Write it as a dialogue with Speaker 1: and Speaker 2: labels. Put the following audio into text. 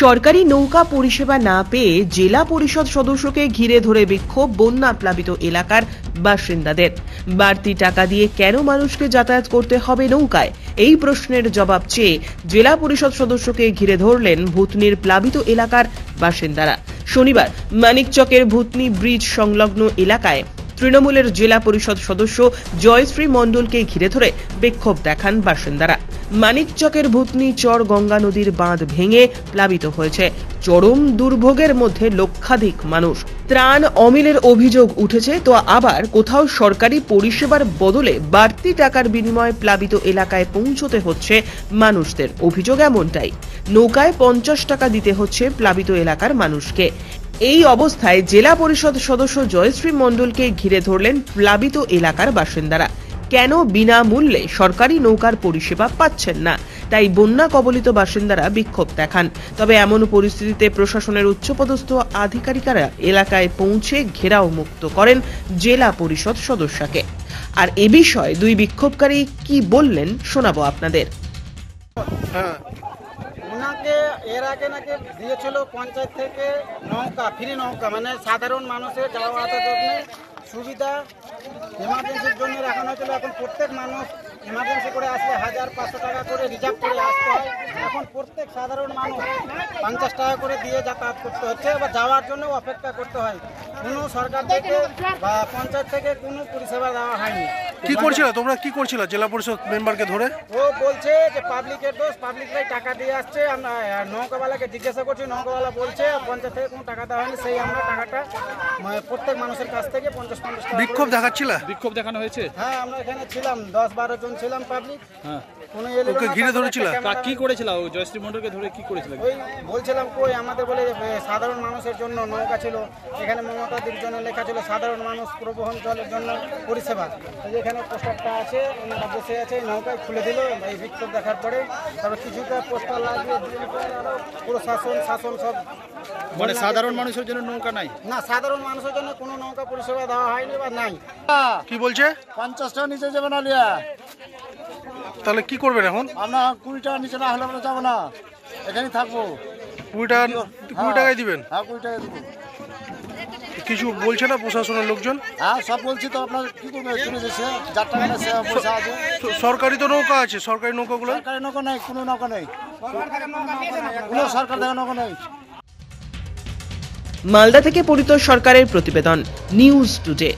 Speaker 1: সরকারি নৌকা পরিষেবা না পেয়ে জেলা পরিষদ সদস্যকে ঘিরে ধরে বিক্ষোভ বন্যা প্লাবিত এলাকার বাসিন্দাদের। বাড়তি টাকা দিয়ে কেন মানুষকে যাতায়াত করতে হবে নৌকায়, এই প্রশ্নের জবাব চেয়ে জেলা পরিষদ সদস্যকে ঘিরে ধরলেন ভূতনির প্লাবিত এলাকার বাসিন্দারা। শনিবার মানিকচকের ভূতনি ব্রিজ সংলগ্ন এলাকায় তৃণমূলের জেলা পরিষদ সদস্য জয়শ্রী মণ্ডলকে ঘিরে ধরে বিক্ষোভ দেখান বাসিন্দারা। মানিকচকের ভূতনি চর গঙ্গা নদীর বাঁধ ভেঙে প্লাবিত হয়েছে। চরম দুর্ভোগের মধ্যে লক্ষাধিক মানুষ। ত্রাণ অমিলের অভিযোগ উঠেছে, তো আবার কোথাও সরকারি পরিষেবার বদলে বাড়তি টাকার বিনিময়ে প্লাবিত এলাকায় পৌঁছতে হচ্ছে মানুষদের। অভিযোগ এমনটাই, নৌকায় 50 টাকা দিতে হচ্ছে প্লাবিত এলাকার মানুষকে। এই অবস্থায় জেলা পরিষদ সদস্য জয়শ্রী মণ্ডলকে ঘিরে ধরলেন প্লাবিত এলাকার বাসিন্দারা। কেন বিনামূল্যে সরকারি নৌকার পরিষেবা পাচ্ছেন না, তাই বন্যা কবলিত বাসিন্দারা বিক্ষোভ দেখান। তবে এমন পরিস্থিতিতে প্রশাসনের উচ্চপদস্থ আধিকারিকেরা এলাকায় পৌঁছে ঘেরাও মুক্ত করেন জেলা পরিষদ সদস্যকে। আর এ বিষয়ে দুই বিক্ষোভকারী কি বললেন শোনাবো আপনাদের।
Speaker 2: ওনাকে এর আগে নাকি দিয়েছিল পঞ্চায়েত থেকে নৌকা, ফ্রি নৌকা, মানে সাধারণ মানুষের যাওয়া আসার জন্য সুবিধা, এমার্জেন্সির জন্য রাখানো হয়েছিল। এখন প্রত্যেক মানুষ এমার্জেন্সি করে আসলে 1500 টাকা করে রিজার্ভ করে আসতে হয়। এখন প্রত্যেক সাধারণ মানুষ 50 টাকা করে দিয়ে যাতায়াত করতে হচ্ছে, বা যাওয়ার জন্য অপেক্ষা করতে হয়। কোনো সরকার থেকে বা পঞ্চায়েত থেকে কোনো পরিষেবা দেওয়া হয়নি।
Speaker 3: কি করছিল তোমরা, কি করছিল জেলা পরিষদ মেম্বারকে ধরে?
Speaker 2: ও বলছে যে পাবলিকের দোষ, পাবলিকরাই টাকা দিয়ে আসছে। আমরা নৌকাওয়ালাকে জিজ্ঞাসা করছি, নৌকাওয়ালা বলছে পঞ্চায়েত থেকে কোনো টাকা দেওয়া হয়নি। সেই আমরা টাকাটা প্রত্যেক মানুষের কাছ থেকে 50-50 টাকা।
Speaker 3: বিক্ষোভ দেখাচ্ছিল?
Speaker 4: বিক্ষোভ দেখানো হয়েছে।
Speaker 2: হ্যাঁ, আমরা এখানে ছিলাম, 10-12 জন ছিলাম পাবলিক।
Speaker 4: হ্যাঁ,
Speaker 2: কোনো এলো
Speaker 3: ওকে
Speaker 2: না।
Speaker 3: ঘিরে ধরেছিল?
Speaker 4: কি করেছিল? জয়শ্রী মণ্ডলকে ধরে কি করেছিল?
Speaker 2: ওই বলছিলাম কই আমাদের বলে সাধারণ মানুষের জন্য নৌকা ছিল, এখানে মমতাদির জন্য লেখা ছিল সাধারণ মানুষ প্রবহন জলের জন্য পরিষেবা। এখানে পোস্টারটা আছে, ওনারা বসে আছে, নৌকায় খুলে দিল এই বিক্ষোভ দেখার পরে। তারপর কিছুটা পোস্টার লাগিয়ে পুরো শাসন সব,
Speaker 4: মানে সাধারণ মানুষের জন্য নৌকা নাই?
Speaker 2: না, সাধারণ মানুষের জন্য কোনো নৌকা পরিষেবা দেওয়া হয়নি বা নাই।
Speaker 3: কি বলছে?
Speaker 2: 50 টাকা নিচে যাবে না লিয়া।
Speaker 3: তাহলে কি করবেন এখন?
Speaker 2: আমরা 20 টাকা নিচে না হলে আমরা যাবো না, এখানেই থাকবো।
Speaker 3: 20 টাকায় দিবেন?
Speaker 2: হ্যাঁ, 20 টাকা দেবো।
Speaker 3: কিছু বলছে না প্রশাসনের লোকজন?
Speaker 2: হ্যাঁ, সব বলছি তো। আপনার কি করবে, শুনে যাচ্ছে যার টাকা না সে পয়সা আছে।
Speaker 3: সরকারি তো নৌকা আছে, সরকারি নৌকাগুলো?
Speaker 2: সরকারি নৌকা নেই, কোনো নৌকা নেই, কোনো সরকার দেখা নৌকা নেই।
Speaker 1: মালদা থেকে পরিতোষ সরকারের প্রতিবেদন, নিউজ টুডে।